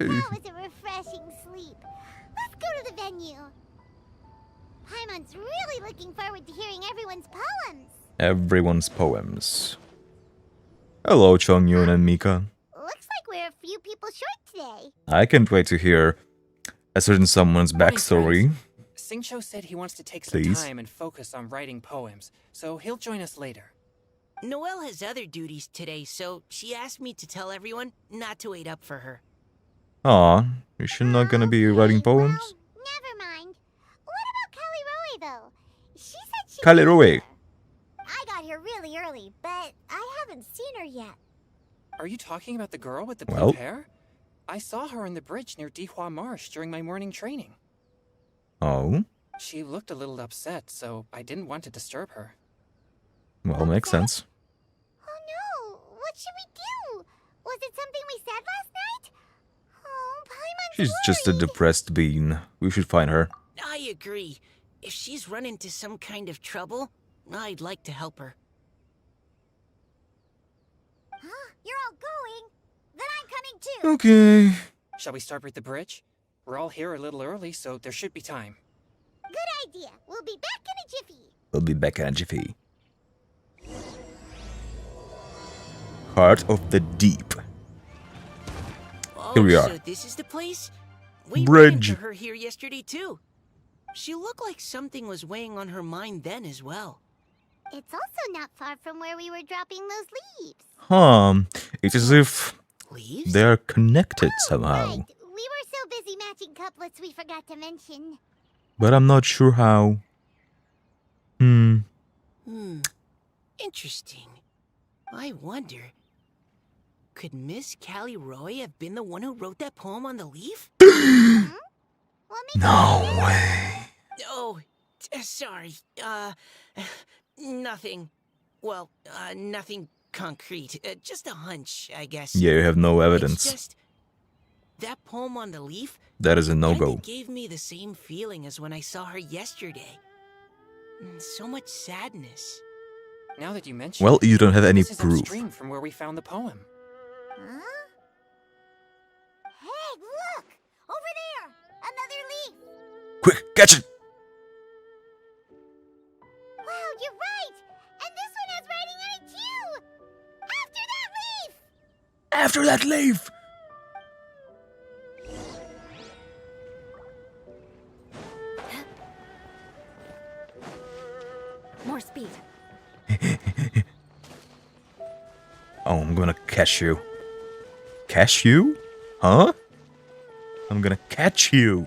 That was a refreshing sleep. Let's go to the venue. Paimon's really looking forward to hearing everyone's poems. Everyone's poems. Hello, Chongyun and Mika. Looks like we're a few people short today. I can't wait to hear a certain someone's backstory. Singcho said he wants to take some time and focus on writing poems, so he'll join us later. Noelle has other duties today, so she asked me to tell everyone not to wait up for her. Aw, is she not gonna be writing poems? Well, never mind. What about Callie Roe, though? She said she... Callie Roe. I got here really early, but I haven't seen her yet. Are you talking about the girl with the blue hair? I saw her on the bridge near Dihua Marsh during my morning training. Oh? She looked a little upset, so I didn't want to disturb her. Well, makes sense. Oh no! What should we do? Was it something we said last night? Oh, Paimon's She's just a depressed bean. We should find her. I agree. If she's run into some kind of trouble, I'd like to help her. Huh? You're all going? Then I'm coming too. Okay. Shall we start with the bridge? We're all here a little early, so there should be time. Good idea. We'll be back in a jiffy. We'll be back in a jiffy. Heart of the Deep. Oh, Here we are. So this is the place? We Bridge. ran into her here yesterday too. She looked like something was weighing on her mind then as well. It's also not far from where we were dropping those leaves. Huh. It's as if Leaves? they're connected somehow. Right. We were so busy matching couplets we forgot to mention. But I'm not sure how. Interesting. I wonder, could Miss Callie Roy have been the one who wrote that poem on the leaf? No way. Oh, sorry. Nothing. Well, nothing concrete. Just a hunch, I guess. Yeah, you have no evidence. It's just that poem on the leaf. That is a no-go. Gave me the same feeling as when I saw her yesterday. So much sadness. Now that you mention Well, you don't have any this is proof. upstream from where we found the poem. Huh? Hey, look! Over there! Another leaf! Quick, catch it! Wow, you're right! And this one has writing on it too! After that leaf! After that leaf! More speed. Oh, I'm gonna catch you. Catch you? Huh? I'm gonna catch you.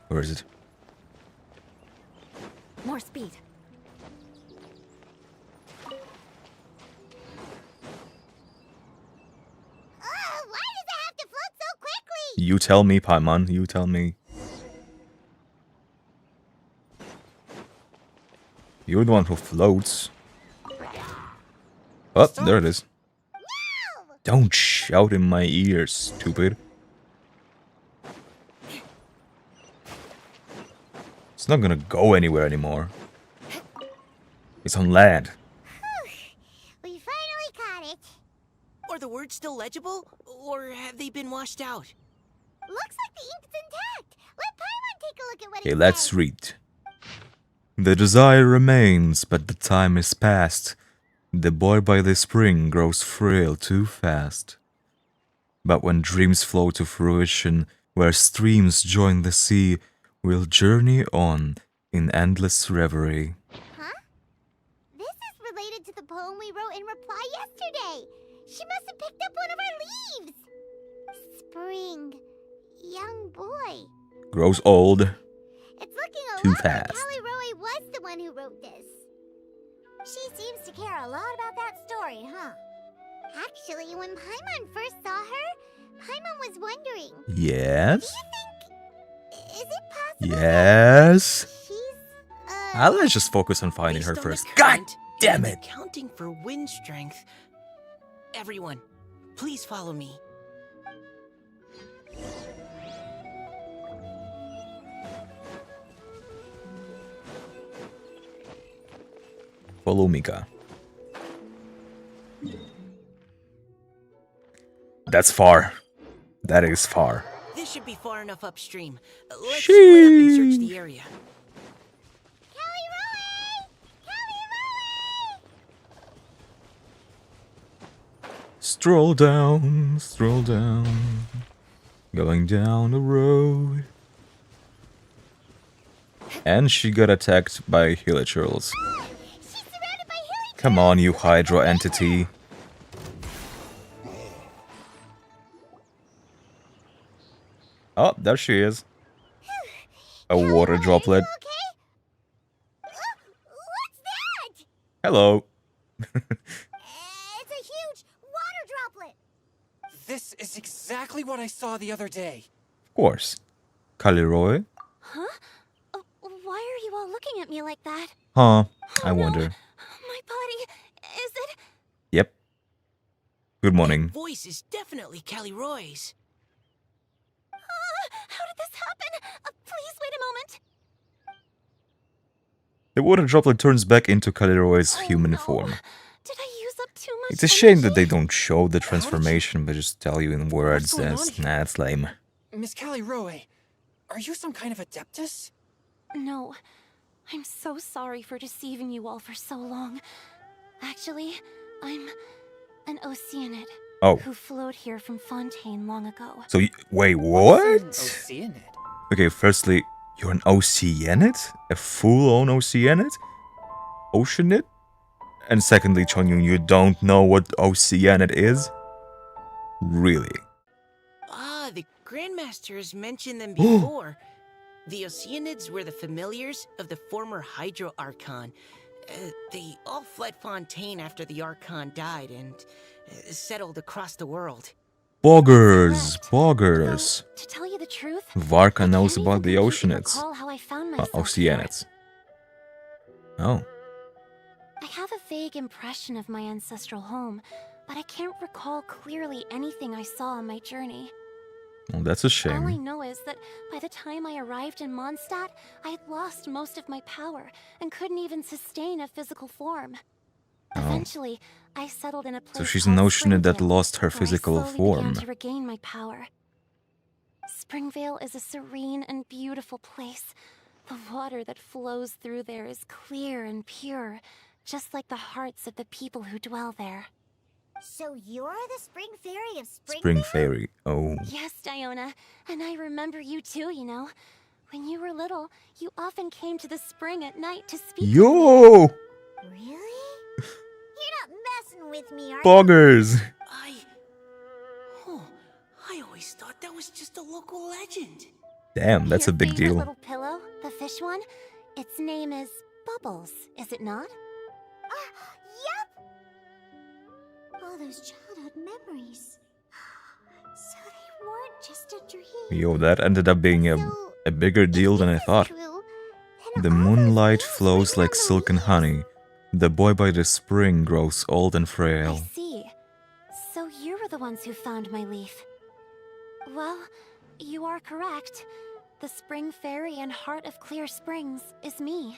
Where is it? More speed. Why does it have to float so quickly? You tell me, Paimon. You tell me. You're the one who floats. Oh, there it is. No! Don't shout in my ear, stupid. It's not gonna go anywhere anymore. It's on land. We finally caught it. Are the words still legible, or have they been washed out? Looks like the ink's intact. Let Paimon take a look at what Okay, it let's says. read. The desire remains, but the time is past. The boy by the spring grows frail too fast. But when dreams flow to fruition, where streams join the sea, we'll journey on in endless reverie. Huh? This is related to the poem we wrote in reply yesterday. She must have picked up one of our leaves. Spring. Young boy. Grows old. It's looking a Too lot fast. like Callie Roy was the one who wrote this. She seems to care a lot about that story, huh? Actually, when Paimon first saw her, Paimon was wondering, Yes? is it possible Yes? she's, Let's just focus on finding Based her on the first. current God damn and it! Accounting for wind strength. Everyone, please follow me. Follow Mika. That's far. That is far. This should be far enough upstream. Let's split up and search the area. Callie Roy! Callie Roy! Stroll down. Going down the road. And she got attacked by hilichurls. She's surrounded by hilly. Come on, you Hydro entity. Oh, there she is. A water droplet. Okay. What's that? Hello. It's a huge water droplet. This is exactly what I saw the other day. Of course. Kaliroy? Huh? Why are you all looking at me like that? Huh. I Oh, no. wonder. My body, is it? Yep. Good morning. That voice is definitely Callie Roy's. How did this happen? Please wait a moment. The water droplet turns back into Kaliroy's Oh, human no. form. Did I use up too much? It's a shame that energy? they don't show the transformation, but just tell you in words. going on That's, here? nah, it's lame. Miss Callie Roy, are you some kind of adeptus? No. I'm so sorry for deceiving you all for so long. Actually, I'm an Oceanid Oh, who flowed here from Fontaine long ago. so wait, An what? Oceanid. Okay, firstly, you're an Oceanid? A full-on Oceanid? Oceanid? And secondly, Chonyun, you don't know what Oceanid is? Really? Ah, the Grandmaster has mentioned them before. The Oceanids were the familiars of the former Hydro Archon. They all fled Fontaine after the Archon died and settled across the world. Boggers, Correct. boggers. Though, to tell you the truth, Varka I knows can't about the even completely Oceanids. recall how I found myself here. Oceanids. Oh. I have a vague impression of my ancestral home, but I can't recall clearly anything I saw on my journey. Well, that's a All I shame. know is that by the time I arrived in Mondstadt, I had lost most of my power and couldn't even sustain a physical form. Oh. Eventually, I settled in a place So she's an called Oceanid that Springvale, lost her where I physical slowly form. began to regain my power. Springvale is a serene and beautiful place. The water that flows through there is clear and pure, just like the hearts of the people who dwell there. So you're the Spring Fairy of Springvale? Spring Fairy. Oh. Yes, Diona, and I remember you too, you know. When you were little, you often came to the spring at night to speak with me. Yo! Really? You're not messing with me, are you? Boggers! I always thought that was just a local legend. Damn, that's a Your big favorite deal. little pillow, the fish one, its name is Bubbles, is it not? Yep! All those childhood memories. So they weren't just a dream. Yo, that ended up being So, a bigger deal than I If this is thought. true, then The all those moonlight leaves flows written like on the silk and leaves. honey. The boy by the spring grows old and I frail. see. So you were the ones who found my leaf. Well, you are correct. The Spring Fairy and Heart of Clear Springs is me.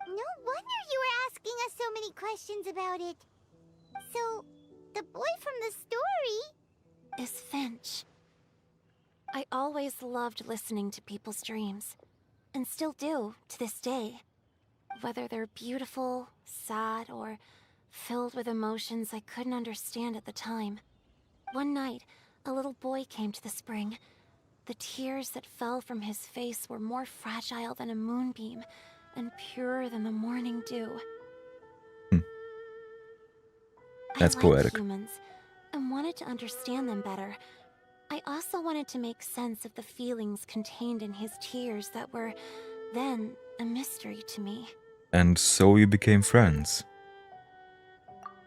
No wonder you were asking us so many questions about it. So, the boy from the story... Is Finch. I always loved listening to people's dreams, and still do to this day. Whether they're beautiful, sad, or filled with emotions I couldn't understand at the time. One night, a little boy came to the spring. The tears that fell from his face were more fragile than a moonbeam, and purer than the morning dew. That's I poetic. like humans, and wanted to understand them better. I also wanted to make sense of the feelings contained in his tears that were, then, a mystery to me. And so you became friends.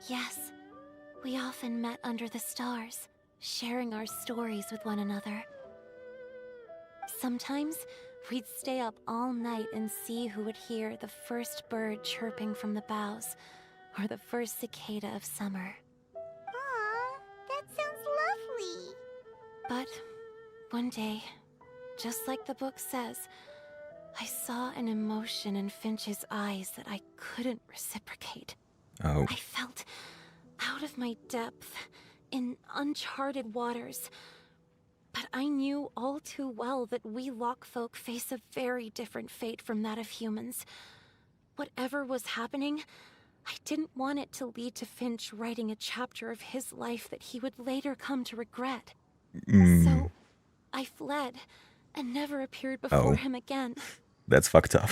Yes, we often met under the stars, sharing our stories with one another. Sometimes, we'd stay up all night and see who would hear the first bird chirping from the boughs, or the first cicada of summer. Aw, that sounds lovely. But one day, just like the book says, I saw an emotion in Finch's eyes that I couldn't reciprocate. Oh. I felt out of my depth, in uncharted waters. But I knew all too well that we LoveFolk face a very different fate from that of humans. Whatever was happening, I didn't want it to lead to Finch writing a chapter of his life that he would later come to regret. So, I fled, and never appeared before him again. That's fucked up.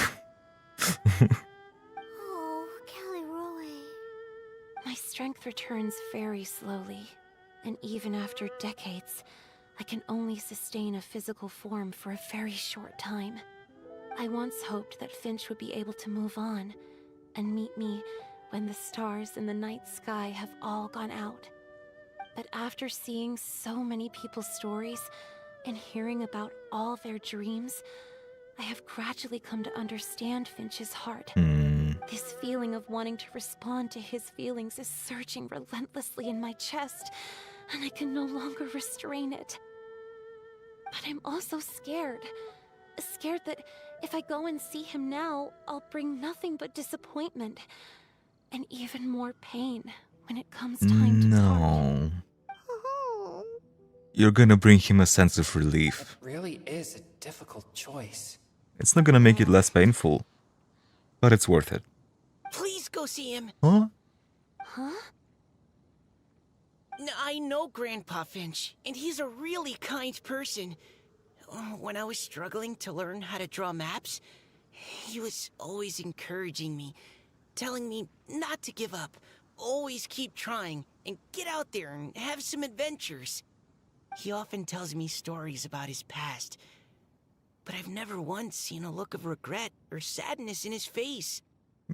Oh, Caliroe. My strength returns very slowly, and even after decades, I can only sustain a physical form for a very short time. I once hoped that Finch would be able to move on, and meet me when the stars in the night sky have all gone out. But after seeing so many people's stories, and hearing about all their dreams, I have gradually come to understand Finch's heart. This feeling of wanting to respond to his feelings is surging relentlessly in my chest, and I can no longer restrain it. But I'm also scared. Scared that if I go and see him now, I'll bring nothing but disappointment, and even more pain when it comes time to part. No. Oh. You're gonna bring him a sense of relief. It really is a difficult choice. It's not gonna make it less painful, but it's worth it. Please go see him. Huh? Huh? I know Grandpa Finch, and he's a really kind person. When I was struggling to learn how to draw maps, he was always encouraging me, telling me not to give up, always keep trying, and get out there and have some adventures. He often tells me stories about his past, but I've never once seen a look of regret or sadness in his face.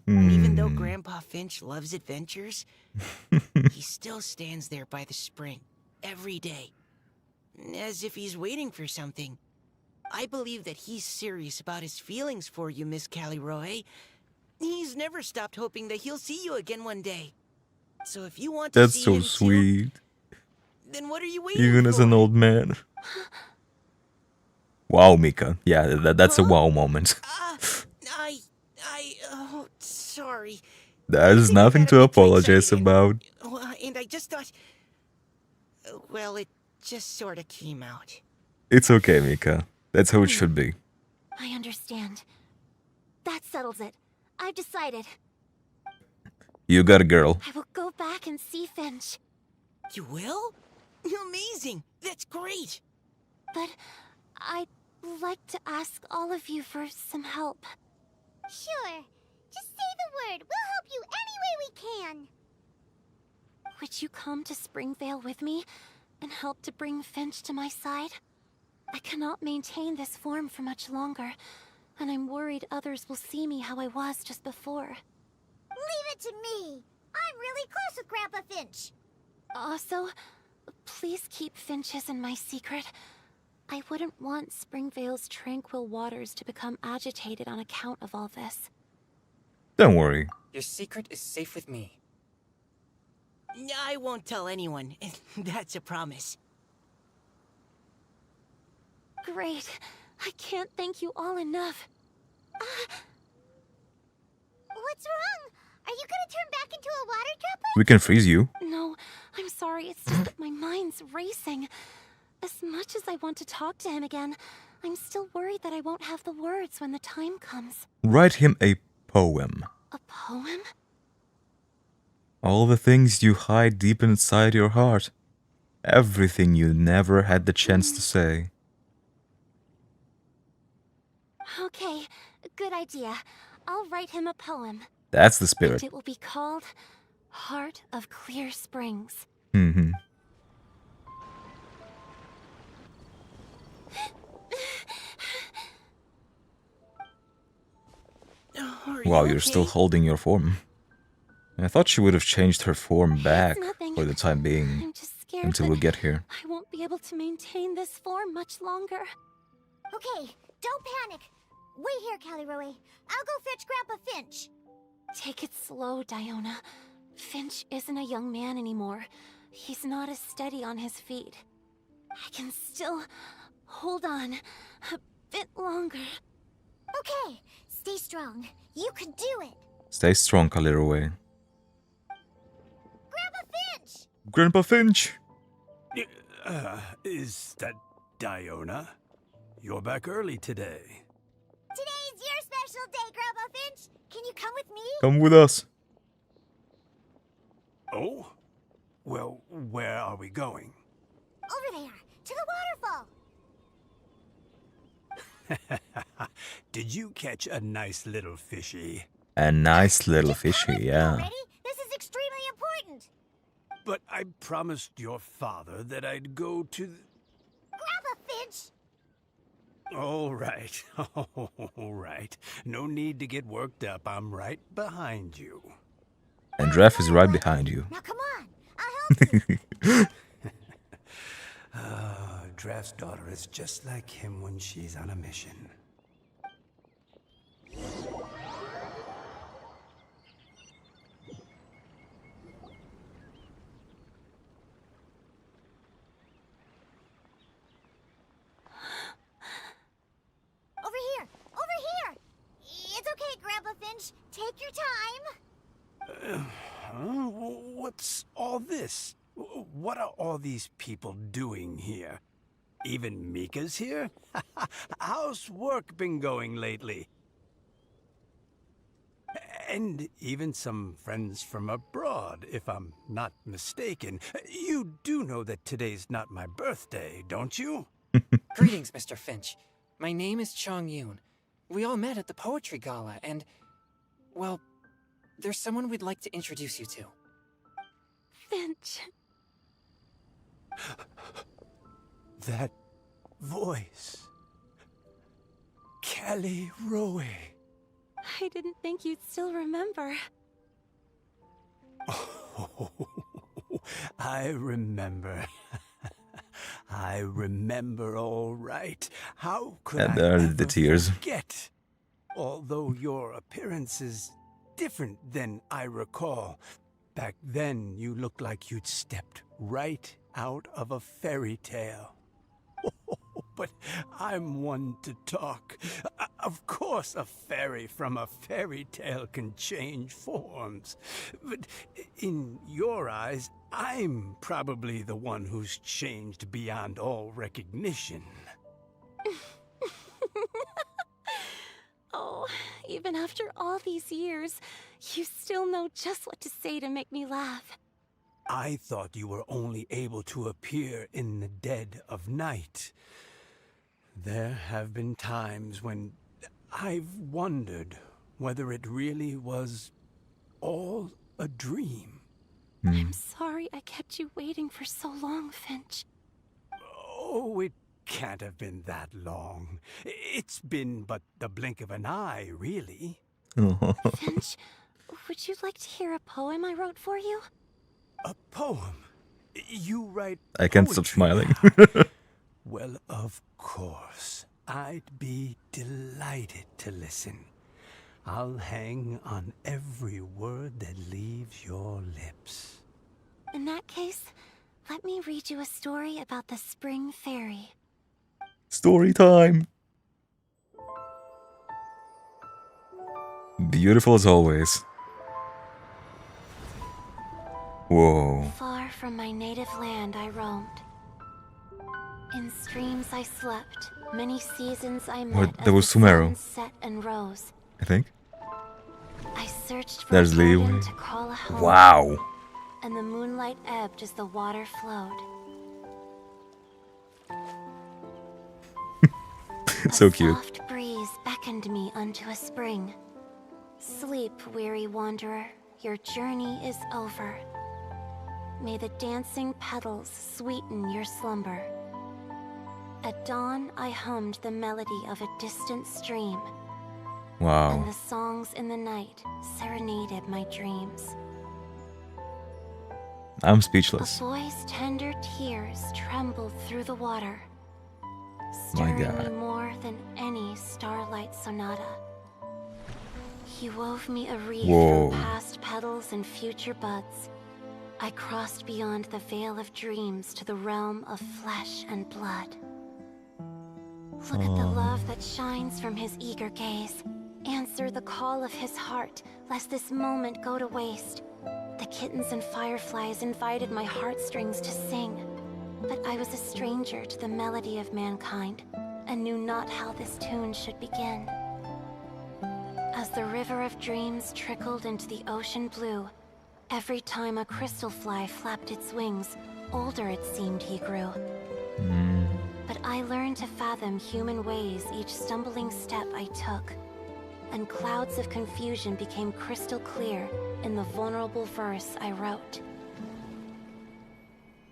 Even though Grandpa Finch loves adventures, he still stands there by the spring, every day, as if he's waiting for something. I believe that he's serious about his feelings for you, Miss Caliroe. He's never stopped hoping that he'll see you again one day. So if you want to That's see so him sweet. too, then what are you waiting Even for? as an old man. Wow, Mika. Yeah, that's a wow moment. Oh, sorry. There's nothing to apologize about. And I just thought, well, it just sort of came out. It's okay, Mika. That's how it should be. I understand. That settles it. I've decided. You got it, girl. I will go back and see Finch. You will? Amazing! That's great! But I'd like to ask all of you for some help. Sure. Just say the word. We'll help you any way we can. Would you come to Springvale with me and help to bring Finch to my side? I cannot maintain this form for much longer, and I'm worried others will see me how I was just before. Leave it to me. I'm really close with Grandpa Finch. Also, please keep Finch's in my secret. I wouldn't want Springvale's tranquil waters to become agitated on account of all this. Don't worry. Your secret is safe with me. I won't tell anyone. That's a promise. Great. I can't thank you all enough. What's wrong? Are you gonna turn back into a water dropper? We can freeze you. No, I'm sorry. It's just that my mind's racing. As much as I want to talk to him again, I'm still worried that I won't have the words when the time comes. Write him a poem. A poem? All the things you hide deep inside your heart. Everything you never had the chance to say. Okay, good idea. I'll write him a poem. That's the And spirit. it will be called Heart of Clear Springs. Mm-hmm. Wow, you're still holding your form. I thought she would have changed her form back It's nothing. for the time being, I'm just scared until that we get here. I won't be able to maintain this form much longer. Okay, don't panic. Wait here, Caliroe. I'll go fetch Grandpa Finch. Take it slow, Diona. Finch isn't a young man anymore. He's not as steady on his feet. I can still hold on a bit longer. Okay, stay strong. You can do it. Stay strong, Caliroe. Grandpa Finch! Grandpa Finch! Is that Diona? You're back early today. Today's your special day, Grandpa Finch. Can you come with me? Come with us. Oh? Well, where are we going? Over there, to the waterfall. Did you catch a nice little fishy? A nice little fishy, yeah. Already? This is extremely important. But I promised your father that I'd go to Grandpa Finch! All right. All right. No need to get worked up. I'm right behind you. And Jeff is right behind you. Now come on, I'll help you. Draft's daughter is just like him when she's on a mission. Over here! Over here! It's okay, Grandpa Finch. Take your time. What's all this? What are all these people doing here? Even Mika's here? How's work been going lately? And even some friends from abroad, if I'm not mistaken. You do know that today's not my birthday, don't you? Greetings, Mr. Finch. My name is Chong Yoon. We all met at the poetry gala, and, well, there's someone we'd like to introduce you to. Finch. That voice. Kelly Rowe. I didn't think you'd still remember. Oh, I remember. I remember all right. How could And I there are ever the tears. forget? Although your appearance is different than I recall. Back then, you looked like you'd stepped right out of a fairy tale. But I'm one to talk. Of course, a fairy from a fairy tale can change forms. But in your eyes, I'm probably the one who's changed beyond all recognition. Oh, even after all these years, you still know just what to say to make me laugh. I thought you were only able to appear in the dead of night. There have been times when I've wondered whether it really was all a dream. I'm sorry I kept you waiting for so long, Finch. Oh, it can't have been that long. It's been but the blink of an eye, really. Finch, would you like to hear a poem I wrote for you? A poem? You write I can't stop poetry smiling. now? Well, of course. I'd be delighted to listen. I'll hang on every word that leaves your lips. In that case, let me read you a story about the spring fairy. Story time. Beautiful as always. Whoa. Far from my native land I roamed. In streams I slept, many seasons I met. What? As That was the Sumeru. sun set and rose. I think. I searched for There's a garden Leeway. to call a home. Wow. And the moonlight ebbed as the water flowed. So A cute. soft breeze beckoned me unto a spring. Sleep, weary wanderer, your journey is over. May the dancing petals sweeten your slumber. At dawn, I hummed the melody of a distant stream, and Wow. the songs in the night serenaded my dreams. I'm A speechless. boy's tender tears trembled through the water, My stirring God. me more than any starlight sonata. He wove me a wreath Whoa. from past petals and future buds. I crossed beyond the veil of dreams to the realm of flesh and blood. Look at the love that shines from his eager gaze. Answer the call of his heart, lest this moment go to waste. The kittens and fireflies invited my heartstrings to sing. But I was a stranger to the melody of mankind, and knew not how this tune should begin. As the river of dreams trickled into the ocean blue, every time a crystal fly flapped its wings, older it seemed he grew. But I learned to fathom human ways each stumbling step I took, and clouds of confusion became crystal clear in the vulnerable verse I wrote.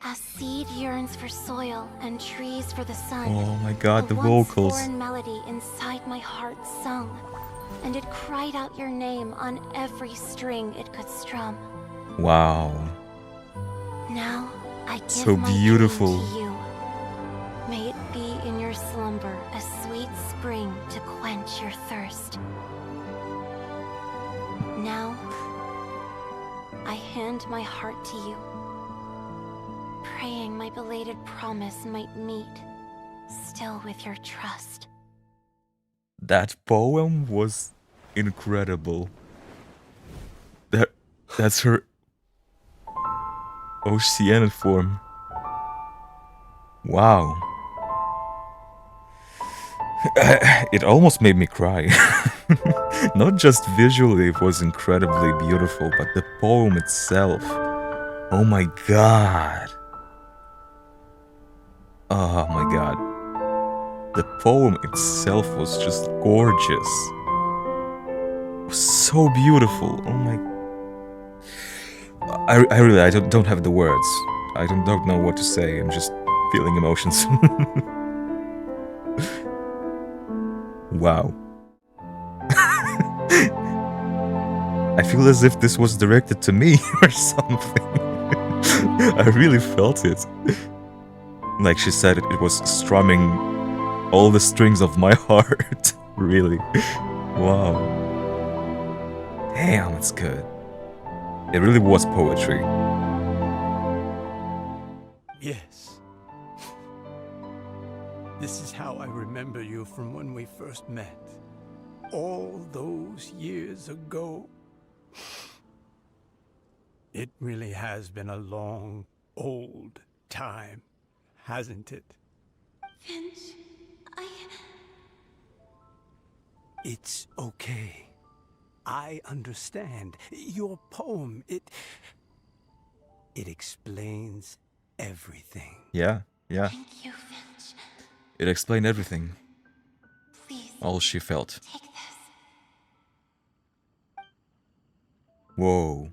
As seed yearns for soil and trees for the sun, Oh my god, the once vocals. foreign melody inside my heart sung, and it cried out your name on every string it could strum. Wow. Now I give So my beautiful. dream to you. May it be in your slumber a sweet spring to quench your thirst. Now I hand my heart to you, praying my belated promise might meet, still with your trust. That poem was incredible. That's her Oceanic form. Wow. It almost made me cry. Not just visually, it was incredibly beautiful, but the poem itself. Oh my god. Oh my god. The poem itself was just gorgeous. It was so beautiful. Oh my. I really don't have the words. I don't know what to say. I'm just feeling emotions. Wow. I feel as if this was directed to me or something. I really felt it. Like she said, it was strumming all the strings of my heart. Really. Wow. Damn, it's good. It really was poetry. Yes. This is how I remember you from when we first met. All those years ago. It really has been a long, old time, hasn't it? Finch, It's okay. I understand. Your poem, it explains everything. Yeah. Thank you, Finch. It explained everything. Please, All she felt. take this. Whoa.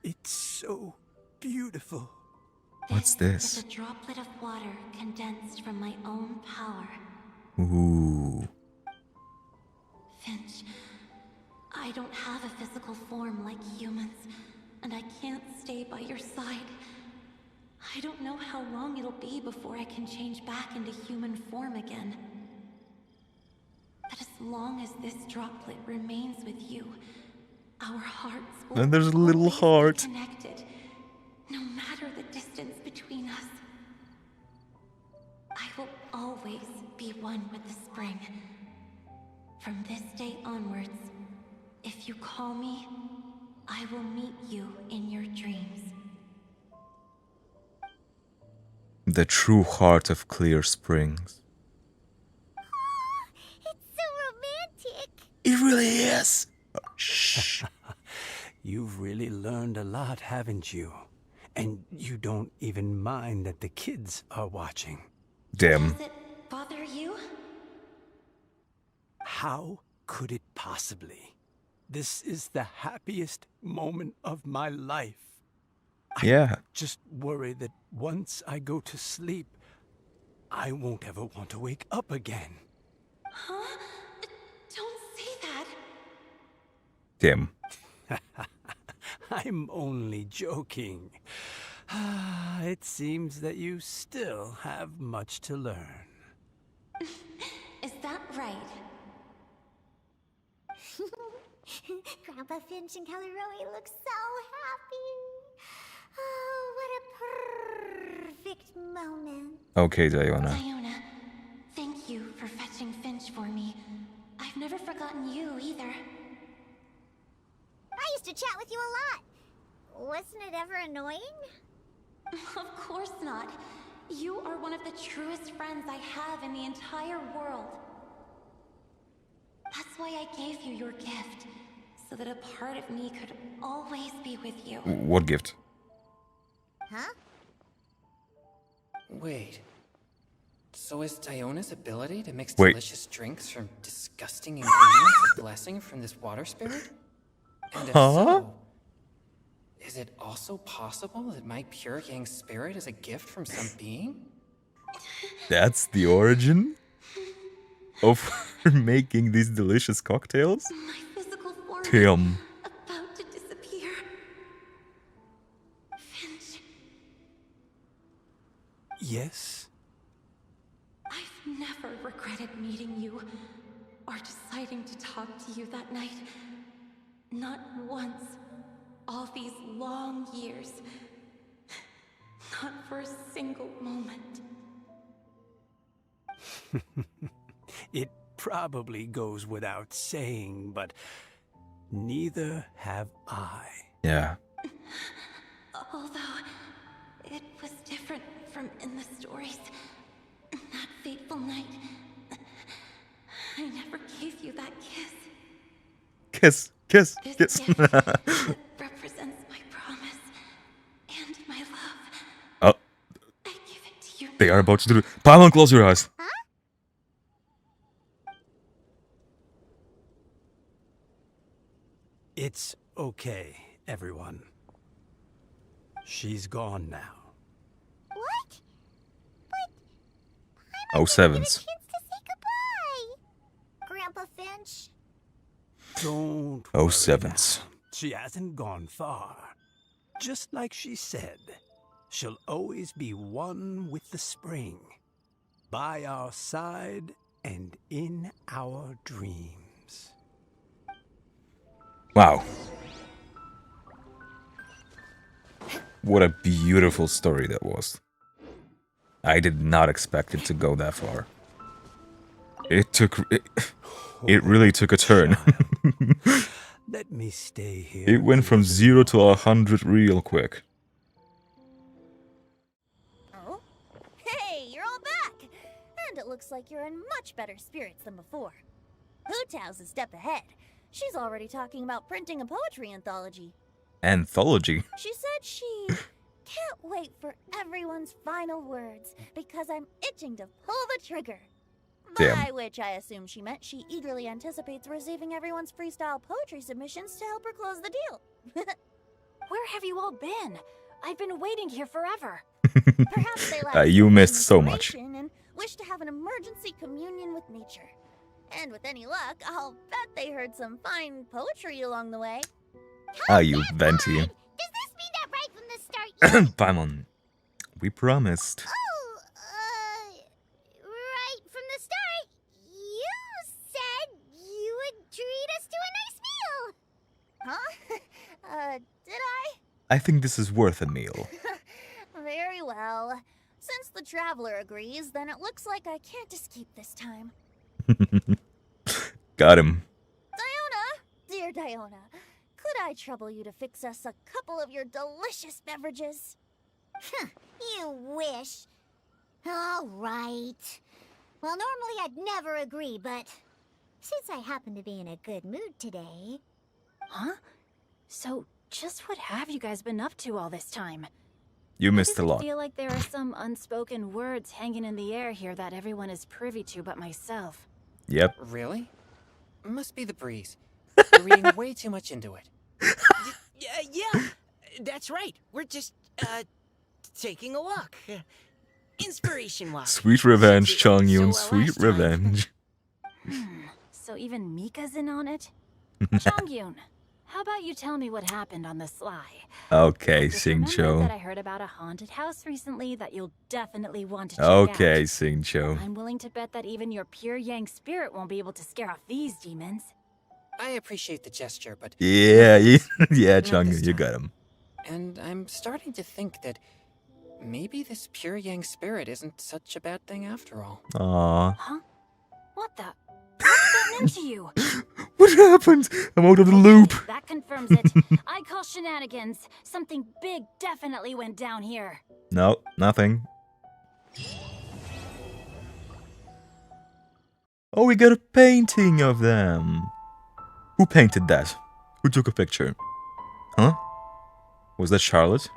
It's so beautiful. What's This this? is a droplet of water condensed from my own power. Ooh. Finch, I don't have a physical form like humans, and I can't stay by your side. I don't know how long it'll be before I can change back into human form again. But as long as this droplet remains with you, our hearts will And there's a little always be heart. connected, no matter the distance between us. I will always be one with the spring. From this day onwards, if you call me, I will meet you in your dreams. The true heart of Clear Springs. It's so romantic. It really is. Shh. You've really learned a lot, haven't you? And you don't even mind that the kids are watching. Damn. Does it bother you? How could it possibly? This is the happiest moment of my life. Yeah. Just worry that once I go to sleep, I won't ever want to wake up again. Huh? Don't say that. Damn. I'm only joking. It seems that you still have much to learn. Is that right? Grandpa Finch and Kelly look so happy. Oh, what a perfect moment. Okay, Diona. Diona, thank you for fetching Finch for me. I've never forgotten you either. I used to chat with you a lot. Wasn't it ever annoying? Of course not. You are one of the truest friends I have in the entire world. That's why I gave you your gift, so that a part of me could always be with you. What gift? Huh? Wait. So is Diona's ability to mix Wait. delicious drinks from disgusting ingredients a blessing from this water spirit? And if Huh? so, is it also possible that my pure yang spirit is a gift from some being? That's the origin of her making these delicious cocktails? My physical form Damn. about to disappear. Finch, Yes? I've never regretted meeting you or deciding to talk to you that night. Not once. All these long years. Not for a single moment. It probably goes without saying, but neither have I. Yeah. Although it was different from in the stories. That fateful night, I never gave you that kiss. Kiss, kiss, This kiss. gift that represents my promise and my love. Oh, I give it to you. they are about to do it. Paimon, close your eyes. It's okay, everyone. She's gone now. What? Oh, sevens. Chance to say goodbye. Grandpa Finch. Don't Oh, worry sevens. now. She hasn't gone far. Just like she said, she'll always be one with the spring. By our side and in our dreams. Wow. What a beautiful story that was. I did not expect it to go that far. It really took a turn. Let me stay here. It went from 0 to 100 real quick. Oh? Hey, you're all back! And it looks like you're in much better spirits than before. Hootow's a step ahead. She's already talking about printing a poetry anthology. Anthology? She said she can't wait for everyone's final words because I'm itching to pull the trigger. Damn. By which I assume she meant she eagerly anticipates receiving everyone's freestyle poetry submissions to help her close the deal. Where have you all been? I've been waiting here forever. Perhaps they lack You some missed so much. inspiration and wish to have an emergency communion with nature. And with any luck, I'll bet they heard some fine poetry along the way. Ah, you venti. Does this mean that right from the start? Paimon, we promised. Oh, right from the start, you said you would treat us to a nice meal. Huh? Did I? I think this is worth a meal. Very well. Since the traveler agrees, then it looks like I can't escape this time. Got him. Diona, dear Diona, could I trouble you to fix us a couple of your delicious beverages? You wish. All right. Well, normally I'd never agree, but since I happen to be in a good mood today... Huh? So, just what have you guys been up to all this time? You missed a Does it lot. feel like there are some unspoken words hanging in the air here that everyone is privy to but myself? Yep. Really? Must be the breeze. You're reading way too much into it. Yeah, that's right. We're just, taking a walk. Inspiration walk. Sweet revenge, Since it Chong went so Yun. well Sweet last time. revenge. So even Mika's in on it? Chongyun, how about you tell me what happened on the sly? Okay, Just remember Singcho. that I heard about a haunted house recently that you'll definitely want to check Okay, out. Singcho. I'm willing to bet that even your pure yang spirit won't be able to scare off these demons. I appreciate the gesture, but Yeah, yeah, Not Chong, this you time. got him. And I'm starting to think that maybe this pure yang spirit isn't such a bad thing after all. Aww. Huh? What the? What's gotten into you? What happened? I'm out of the loop. That confirms it. I call shenanigans. Something big definitely went down here. No, nothing. Oh, we got a painting of them. Who painted that? Who took a picture? Huh? Was that Charlotte?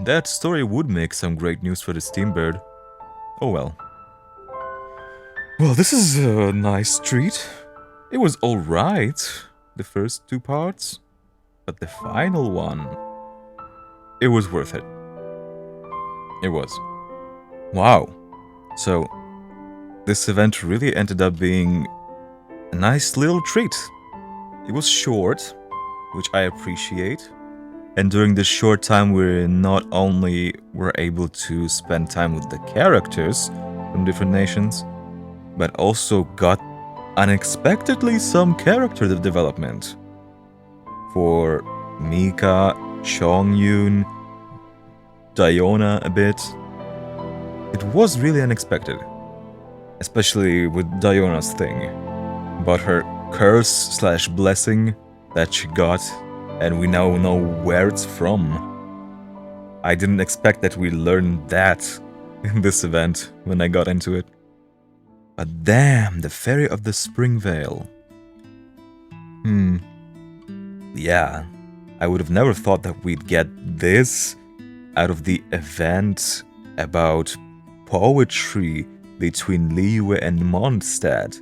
That story would make some great news for the Steambird. Oh well. Well, this is a nice treat. It was alright, the first 2 parts. But the final one... it was worth it. It was. Wow. So, this event really ended up being a nice little treat. It was short, which I appreciate. And during this short time, we not only were able to spend time with the characters from different nations, but also got unexpectedly some character development. For Mika, Chongyun, Diona a bit. It was really unexpected. Especially with Diona's thing. About her curse/blessing that she got, and we now know where it's from. I didn't expect that we learned that in this event when I got into it. But damn, the Fairy of the Spring Vale. Yeah, I would have never thought that we'd get this out of the event about poetry between Liyue and Mondstadt.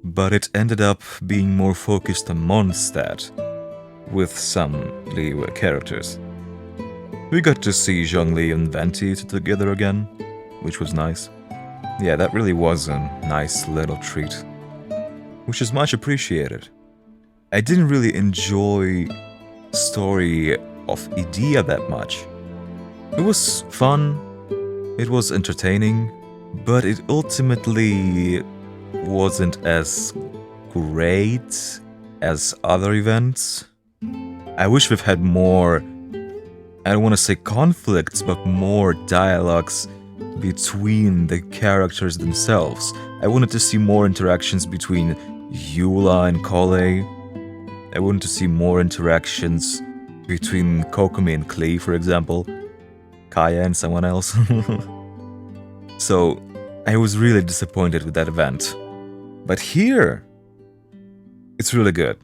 But it ended up being more focused on Mondstadt, with some Liyue characters. We got to see Zhongli and Venti together again, which was nice. Yeah, that really was a nice little treat, which is much appreciated. I didn't really enjoy story of Idea that much. It was fun, it was entertaining, but it ultimately wasn't as great as other events. I wish we've had more, I don't want to say conflicts, but more dialogues between the characters themselves. I wanted to see more interactions between Eula and Collei. I wanted to see more interactions between Kokomi and Klee, for example. Kaya and someone else. So, I was really disappointed with that event. But here, it's really good.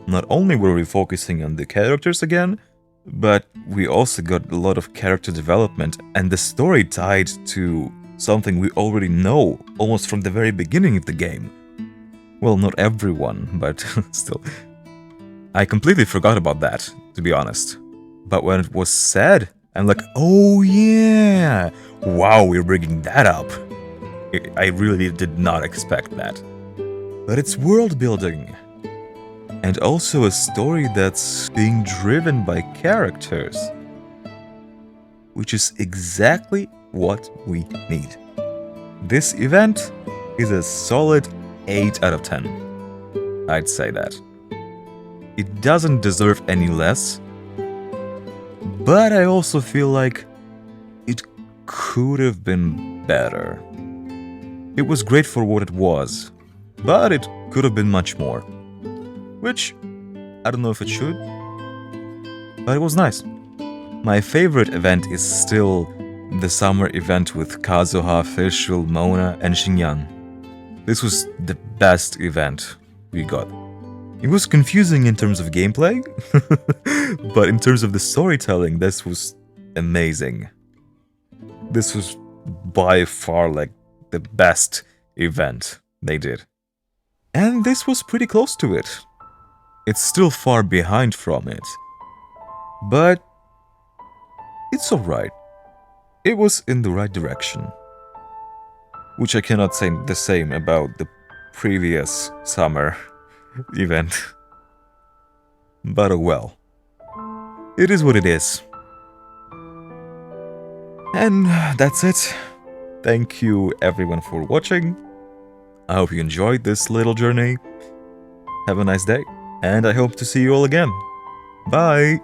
Not only were we focusing on the characters again, but we also got a lot of character development, and the story tied to something we already know almost from the very beginning of the game. Well, not everyone, but still. I completely forgot about that, to be honest. But when it was said, I'm like, oh yeah! Wow, we're bringing that up. I really did not expect that. But it's world building. And also a story that's being driven by characters. Which is exactly what we need. This event is a solid 8 out of 10. I'd say that. It doesn't deserve any less. But I also feel like it could have been better. It was great for what it was, but it could have been much more. Which, I don't know if it should, but it was nice. My favorite event is still the summer event with Kazuha, Fischl, Mona, and Xingyan. This was the best event we got. It was confusing in terms of gameplay, but in terms of the storytelling, this was amazing. This was by far like the best event they did. And this was pretty close to it. It's still far behind from it, but it's alright. It was in the right direction. Which I cannot say the same about the previous summer event. But oh well. It is what it is. And that's it. Thank you everyone for watching. I hope you enjoyed this little journey. Have a nice day, and I hope to see you all again. Bye!